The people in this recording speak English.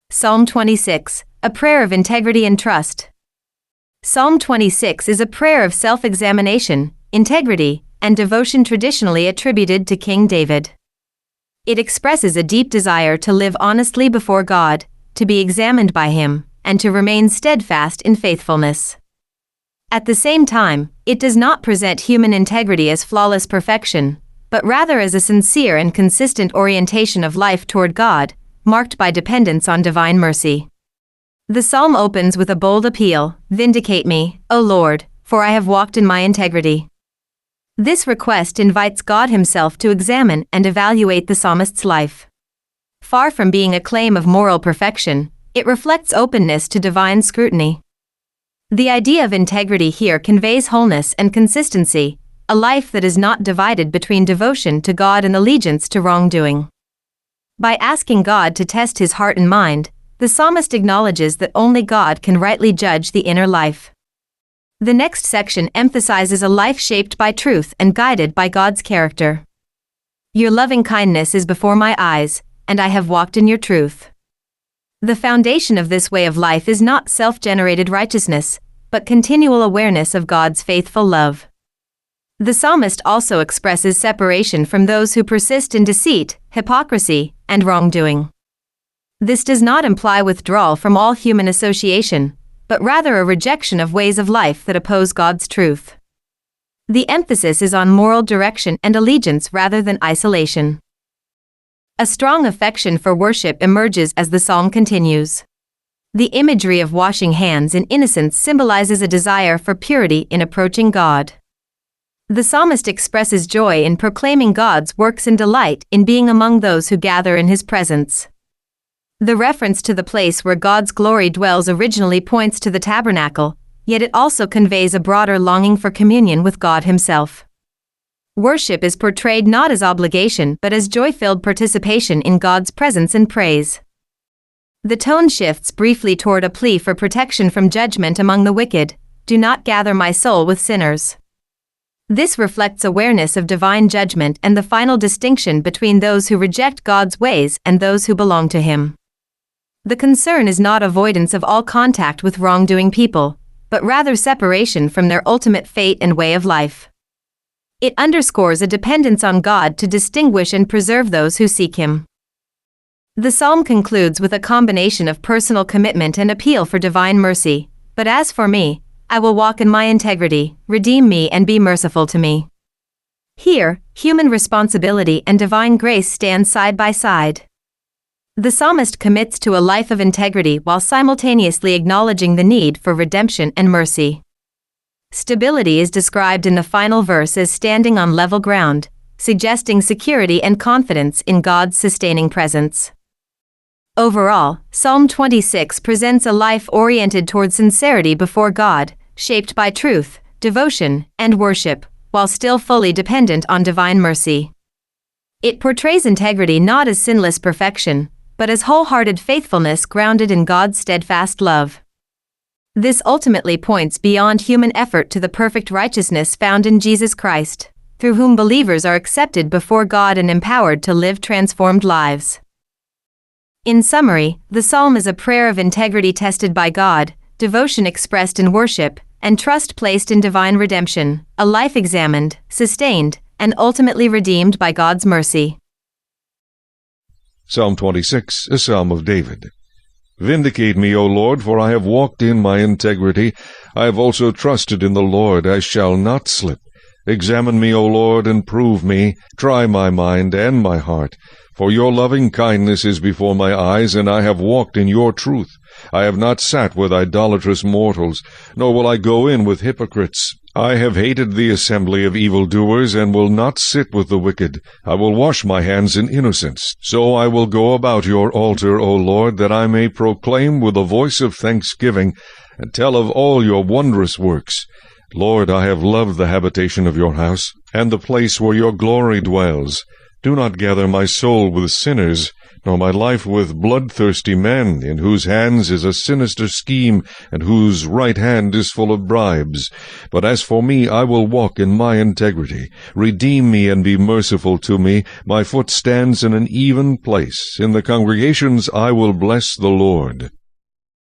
Psalm 26, a prayer of integrity and trust. Psalm 26 is a prayer of self-examination, integrity, and devotion traditionally attributed to King David. It expresses a deep desire to live honestly before God, to be examined by Him, and to remain steadfast in faithfulness. At the same time, it does not present human integrity as flawless perfection, but rather as a sincere and consistent orientation of life toward God, marked by dependence on divine mercy. The psalm opens with a bold appeal, "Vindicate me, O Lord, for I have walked in my integrity." This request invites God Himself to examine and evaluate the psalmist's life. Far from being a claim of moral perfection, it reflects openness to divine scrutiny. The idea of integrity here conveys wholeness and consistency, a life that is not divided between devotion to God and allegiance to wrongdoing. By asking God to test his heart and mind, the psalmist acknowledges that only God can rightly judge the inner life. The next section emphasizes a life shaped by truth and guided by God's character. "Your loving kindness is before my eyes, and I have walked in your truth." The foundation of this way of life is not self-generated righteousness, but continual awareness of God's faithful love. The psalmist also expresses separation from those who persist in deceit, hypocrisy, and wrongdoing. This does not imply withdrawal from all human association, but rather a rejection of ways of life that oppose God's truth. The emphasis is on moral direction and allegiance rather than isolation. A strong affection for worship emerges as the psalm continues. The imagery of washing hands in innocence symbolizes a desire for purity in approaching God. The psalmist expresses joy in proclaiming God's works and delight in being among those who gather in His presence. The reference to the place where God's glory dwells originally points to the tabernacle, yet it also conveys a broader longing for communion with God Himself. Worship is portrayed not as obligation but as joy-filled participation in God's presence and praise. The tone shifts briefly toward a plea for protection from judgment among the wicked. "Do not gather my soul with sinners." This reflects awareness of divine judgment and the final distinction between those who reject God's ways and those who belong to Him. The concern is not avoidance of all contact with wrongdoing people, but rather separation from their ultimate fate and way of life. It underscores a dependence on God to distinguish and preserve those who seek Him. The psalm concludes with a combination of personal commitment and appeal for divine mercy. "But as for me, I will walk in my integrity, redeem me and be merciful to me." Here, human responsibility and divine grace stand side by side. The psalmist commits to a life of integrity while simultaneously acknowledging the need for redemption and mercy. Stability is described in the final verse as standing on level ground, suggesting security and confidence in God's sustaining presence. Overall, Psalm 26 presents a life oriented toward sincerity before God, shaped by truth, devotion, and worship, while still fully dependent on divine mercy. It portrays integrity not as sinless perfection, but as wholehearted faithfulness grounded in God's steadfast love. This ultimately points beyond human effort to the perfect righteousness found in Jesus Christ, through whom believers are accepted before God and empowered to live transformed lives. In summary, the psalm is a prayer of integrity tested by God, devotion expressed in worship, and trust placed in divine redemption, a life examined, sustained, and ultimately redeemed by God's mercy. Psalm 26, a psalm of David. Vindicate me, O Lord, for I have walked in my integrity. I have also trusted in the Lord, I shall not slip. Examine me, O Lord, and prove me. Try my mind and my heart. For your loving kindness is before my eyes, and I have walked in your truth. I have not sat with idolatrous mortals, nor will I go in with hypocrites. I have hated the assembly of evildoers, and will not sit with the wicked. I will wash my hands in innocence. So I will go about your altar, O Lord, that I may proclaim with a voice of thanksgiving, and tell of all your wondrous works. Lord, I have loved the habitation of your house, and the place where your glory dwells. Do not gather my soul with sinners, nor my life with bloodthirsty men, in whose hands is a sinister scheme, and whose right hand is full of bribes. But as for me, I will walk in my integrity. Redeem me and be merciful to me. My foot stands in an even place. In the congregations I will bless the Lord.